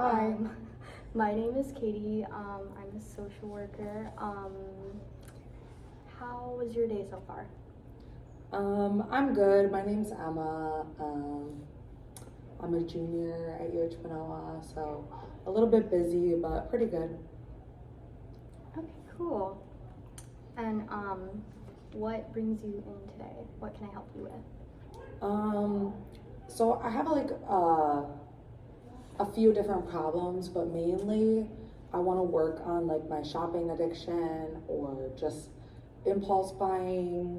Hi. My name is Cadey. I'm a social worker. How was your day so far? I'm good. My name's Emma. I'm a junior at UH Manoa, so a little bit busy, but pretty good. Okay, cool. And what brings you in today? What can I help you with? So I have a few different problems, but mainly I want to work on like my shopping addiction or just impulse buying.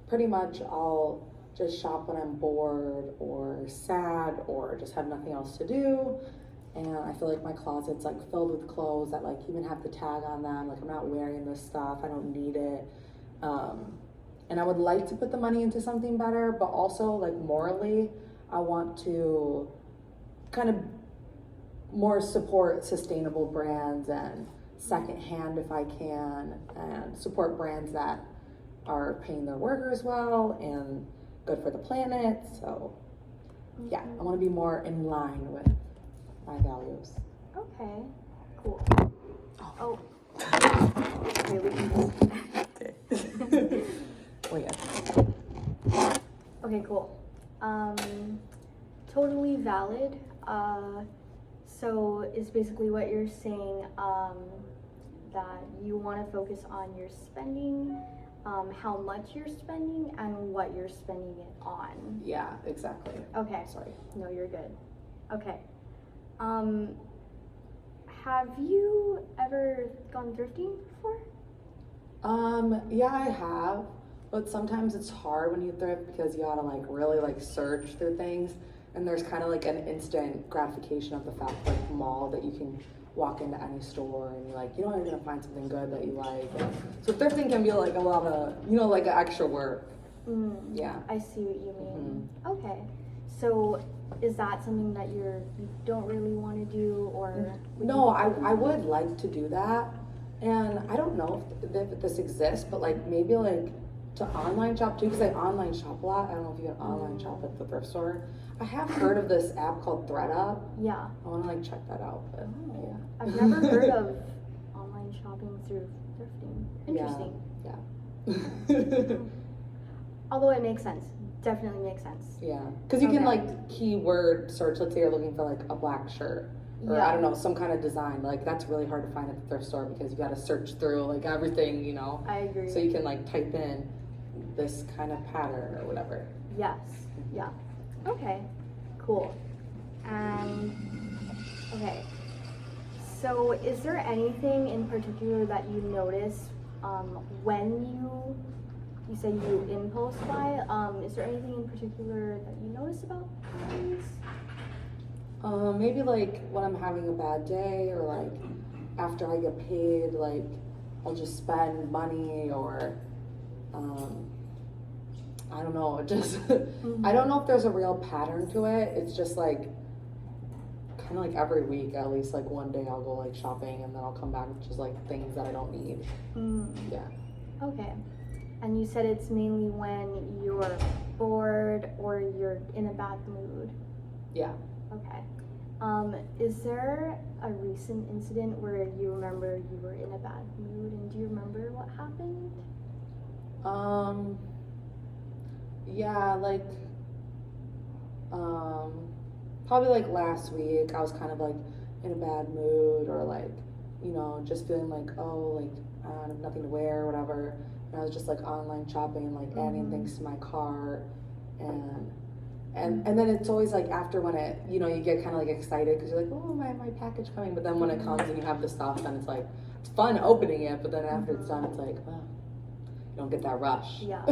Pretty much I'll just shop when I'm bored or sad or just have nothing else to do. And I feel like my closet's like filled with clothes that like even have the tag on them. Like I'm not wearing this stuff. I don't need it. And I would like to put the money into something better, but also like morally, I want to kind of more support sustainable brands and secondhand if I can, and support brands that are paying their workers well and good for the planet. So yeah, I want to be more in line with my values. Okay, cool. Oh. Okay, we can just... Oh yeah. Okay, cool. Totally valid. So is basically what you're saying, that you want to focus on your spending, how much you're spending, and what you're spending it on. Yeah, exactly. Okay. Sorry. No, you're good. Okay. Have you ever gone thrifting before? Yeah, I have, but sometimes it's hard when you thrift because you gotta like really like search through things, and there's kind of like an instant gratification of the fact like mall that you can walk into any store and you're like, you know, you're gonna find something good that you like. So thrifting can be like a lot of, you know, like extra work. Yeah. I see what you mean. Okay. So is that something that you don't really want to do, or? No, I would like to do that. And I don't know if this exists, but like maybe like to online shop too, because I online shop a lot. I don't know if you can online shop at the thrift store. I have heard of this app called ThredUp. Yeah. I want to like check that out. But yeah. I've never heard of online shopping through thrifting. Interesting. Yeah. Although it makes sense. Definitely makes sense. Yeah. Because you can like keyword search. Let's say you're looking for like a black shirt. Or I don't know, some kind of design. Like that's really hard to find at the thrift store because you got to search through like everything, you know. I agree. So you can like type in this kind of pattern or whatever. Yes. Yeah. Okay. Cool. Okay. So is there anything in particular that you notice when you say you impulse buy? Is there anything in particular that you notice about these? Maybe like when I'm having a bad day or like after I get paid, like I'll just spend money or I don't know, just I don't know if there's a real pattern to it. It's just like kind of like every week at least like one day I'll go like shopping and then I'll come back with just like things that I don't need. Yeah. Okay. And you said it's mainly when you're bored or you're in a bad mood. Yeah. Okay. Is there a recent incident where you remember you were in a bad mood, and do you remember what happened? Yeah, like, probably like last week I was kind of like in a bad mood or like, you know, just feeling like, oh, like I have nothing to wear or whatever. And I was just like online shopping and like adding things to my cart and then it's always like after when it, you know, you get kind of like excited because you're like, oh, my package coming. But then when it comes and you have the stuff, then it's like, it's fun opening it. But then after it's done, it's like, oh, you don't get that rush. Yeah.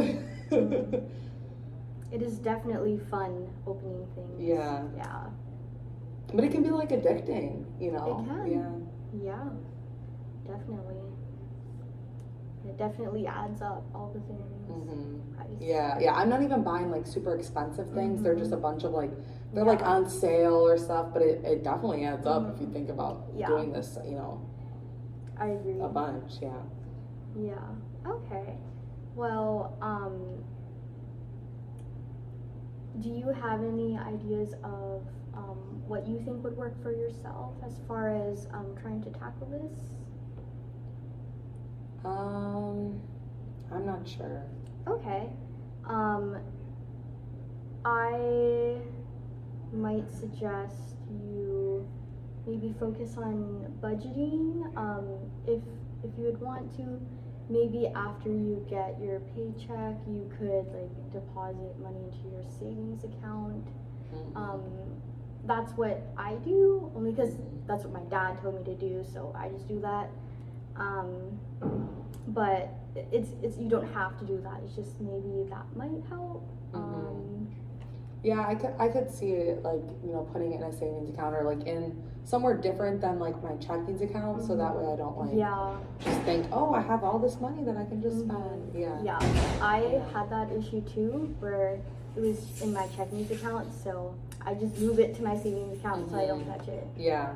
It is definitely fun opening things. Yeah. Yeah. But it can be like addicting, you know? It can. Yeah. Yeah. Definitely. It definitely adds up, all the things. Yeah, I'm not even buying like super expensive things. They're just a bunch of like, they're like on sale or stuff, but it definitely adds up if you think about doing this, you know. I agree. A bunch, yeah. Yeah, okay. Well, do you have any ideas of what you think would work for yourself as far as trying to tackle this? I'm not sure. Okay. I might suggest you maybe focus on budgeting. If you would want to, maybe after you get your paycheck, you could like deposit money into your savings account. That's what I do, only because that's what my dad told me to do, so I just do that. But it's you don't have to do that. It's just maybe that might help. Yeah, I could see it like, you know, putting it in a savings account or like in somewhere different than like my checkings account, so that way I don't like just think, oh, I have all this money that I can just spend. Yeah, I had that issue too, where it was in my checkings account, so I just move it to my savings account so I don't touch it. Yeah.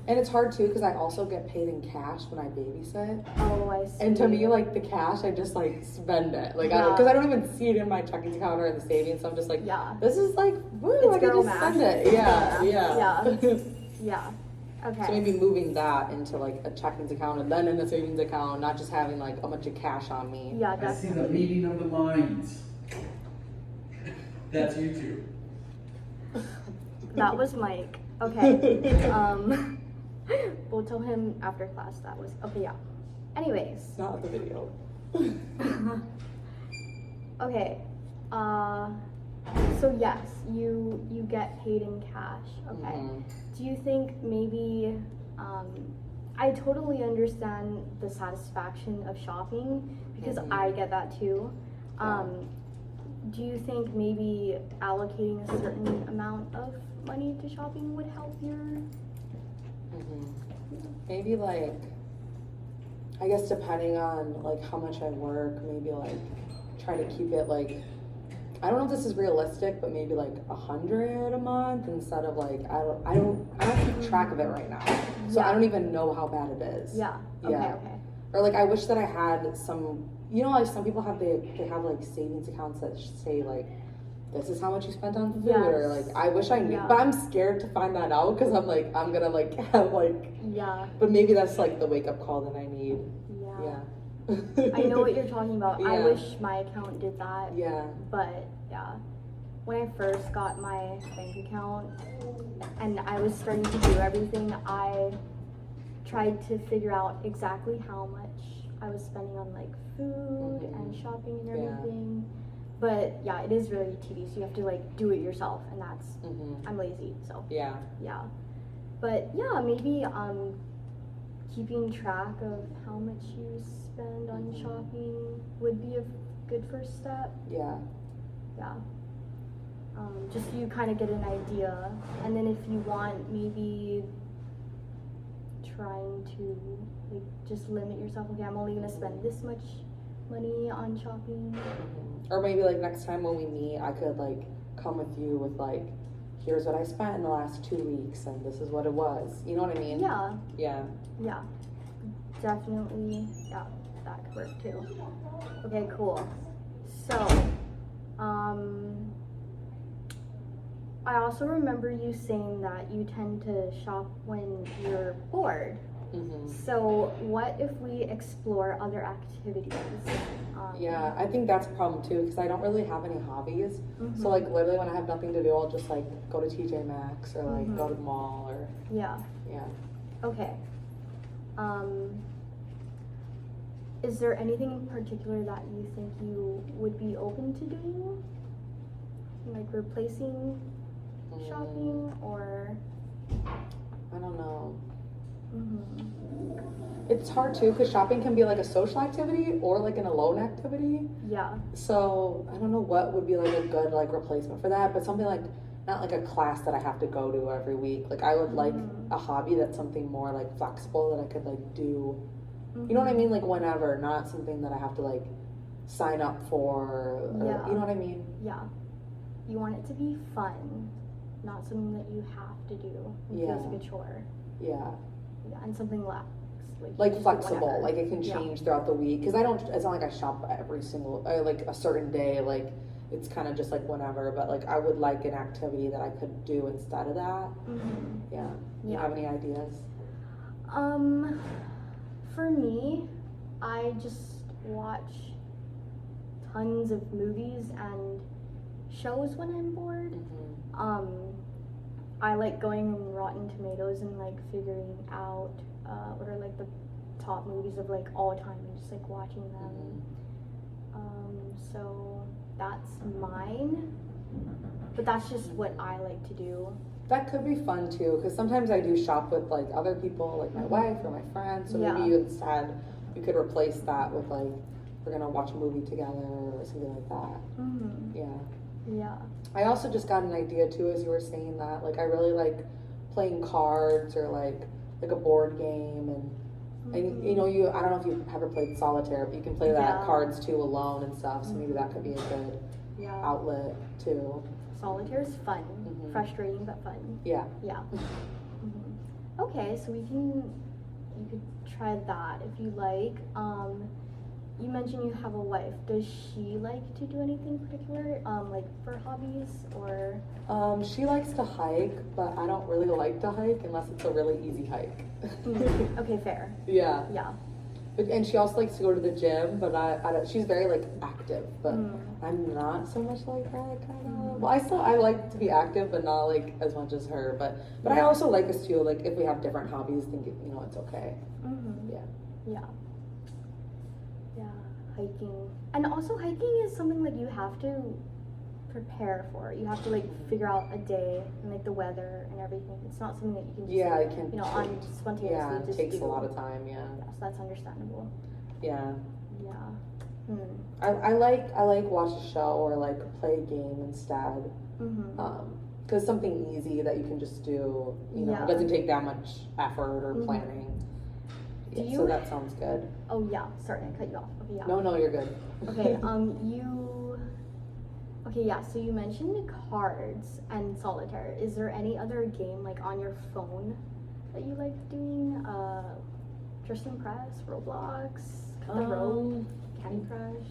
And it's hard too because I also get paid in cash when I babysit. Oh, I see. And to me, like the cash, I just like spend it, like because I don't even see it in my checking account or in the savings. So I'm just like, this is like, woo, I can just spend it. Yeah. Okay. So maybe moving that into like a checkings account and then in the savings account, not just having like a bunch of cash on me. Yeah, definitely. I see the meeting of the minds. That's you two. That was Mike. Okay. We'll tell him after class that was okay. Yeah. Anyways. Not the video. Okay. So yes, you get paid in cash. Okay. Do you think maybe I totally understand the satisfaction of shopping because I get that too. Do you think maybe allocating a certain amount of money to shopping would help your maybe like, I guess depending on like how much I work, maybe like try to keep it like, I don't know if this is realistic, but maybe like 100 a month instead of like, I don't keep track of it right now, so I don't even know how bad it is. Okay. Or like I wish that I had some, you know, like some people have they have like savings accounts that say like, this is how much you spent on food, or like I wish I knew, but I'm scared to find that out because I'm like, I'm gonna like have like, but maybe that's like the wake up call that I need. I know what you're talking about. I wish my account did that. But when I first got my bank account and I was starting to do everything, I tried to figure out exactly how much I was spending on like food and shopping and everything. But it is really tedious. You have to like do it yourself, and that's I'm lazy, so But maybe keeping track of how much you spend on shopping would be a good first step. Just so you kind of get an idea, and then if you want, maybe trying to like just limit yourself. Okay, I'm only gonna spend this much money on shopping. Or maybe like next time when we meet, I could like come with you with like, here's what I spent in the last 2 weeks and this is what it was. You know what I mean? Yeah. Definitely. Yeah, that could work too. Okay, cool. So, I also remember you saying that you tend to shop when you're bored. So what if we explore other activities? I think that's a problem too because I don't really have any hobbies. So like literally when I have nothing to do, I'll just like go to TJ Maxx or like go to the mall or Okay. Is there anything in particular that you think you would be open to doing? Like replacing shopping or? I don't know. It's hard too because shopping can be like a social activity or like an alone activity. So I don't know what would be like a good like replacement for that, but something like not like a class that I have to go to every week. Like I would like a hobby that's something more like flexible that I could like do. You know what I mean? Like whenever, not something that I have to like sign up for. Or, you know what I mean? You want it to be fun, not something that you have to do. It feels like a chore. And something like flexible, like it can change throughout the week. Because it's not like I shop every single, like a certain day. Like it's kind of just like whenever, but like I would like an activity that I could do instead of that. Yeah. You have any ideas? For me, I just watch tons of movies and shows when I'm bored. I like going on Rotten Tomatoes and like figuring out what are like the top movies of like all time and just like watching them. So that's mine, but that's just what I like to do. That could be fun too, because sometimes I do shop with like other people, like my wife or my friends. So maybe you could replace that with like we're gonna watch a movie together or something like that. Yeah. I also just got an idea too, as you were saying that. Like I really like playing cards or like a board game, and you know, I don't know if you've ever played solitaire, but you can play that cards too alone and stuff. So maybe that could be a good outlet too. Solitaire is fun, frustrating but fun. Yeah. Okay, so you could try that if you like. You mentioned you have a wife. Does she like to do anything particular, like for hobbies or? She likes to hike, but I don't really like to hike unless it's a really easy hike. Okay, fair. Yeah. But, and she also likes to go to the gym, but I don't, she's very like active, but I'm not so much like that kind of. Well, I like to be active, but not like as much as her. But I also like us too. Like if we have different hobbies, think it's okay. Yeah, hiking. And also hiking is something like you have to prepare for. You have to like figure out a day and like the weather and everything. It's not something that you can just on spontaneously just it takes do. a lot of time. Yeah, so that's understandable. Yeah. I like watch a show or like play a game instead. Because something easy that you can just do, it doesn't take that much effort or planning. So that sounds good. Oh yeah, sorry, I cut you off. Okay, yeah. No, you're good. Okay, so you mentioned cards and solitaire. Is there any other game like on your phone that you like doing? Tristan Press, Roblox, Cut the Rope, Candy Crush?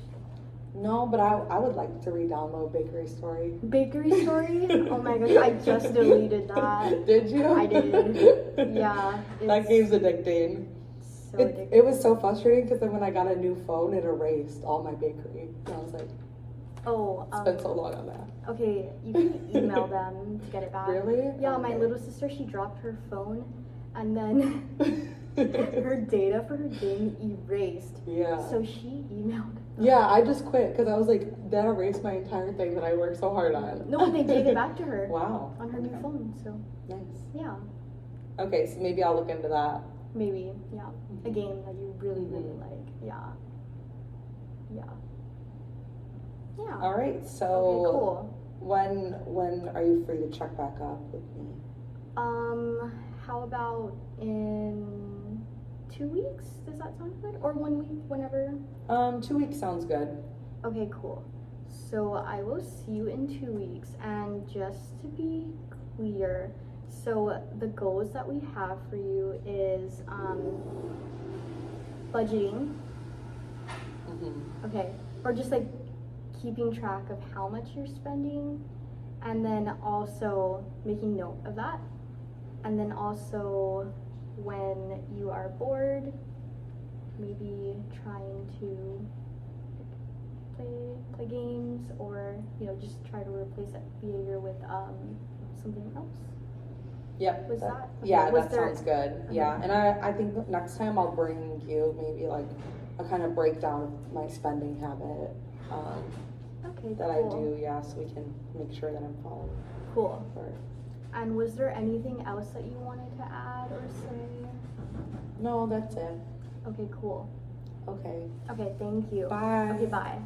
No, but I would like to re-download Bakery Story. Bakery Story? Oh my gosh, I just deleted that. Did you? I did. Yeah. That game's addicting. So addicting. It was so frustrating because then when I got a new phone, it erased all my bakery. And I was like, spent so long on that. Okay, you can email them to get it back. Really? Yeah, my little sister, she dropped her phone and then her data for her game erased. Yeah. So she emailed them. Yeah, I just quit because I was like, that erased my entire thing that I worked so hard on. No, they gave it back to her. Wow. On her new phone, so. Nice. Yeah. Okay, so maybe I'll look into that. Maybe, yeah. A game that you really, really like. Yeah. All right, so okay, cool. When are you free to check back up with me? How about in 2 weeks? Does that sound good? Or 1 week, whenever? 2 weeks sounds good. Okay, cool. So I will see you in 2 weeks. And just to be clear, so the goals that we have for you is budgeting. Okay, or just like keeping track of how much you're spending, and then also making note of that, and then also when you are bored, maybe trying to play games, or just try to replace that behavior with something else. Yep. Was that? Okay. Yeah, Was that sounds good. Okay. Yeah, and I think next time I'll bring you maybe like a kind of breakdown of my spending habit. Okay, that cool. I do, so we can make sure that I'm following. Cool. Or, and was there anything else that you wanted to add or say? No, that's it. Okay, cool. Okay. Okay, thank you. Bye. Okay, bye.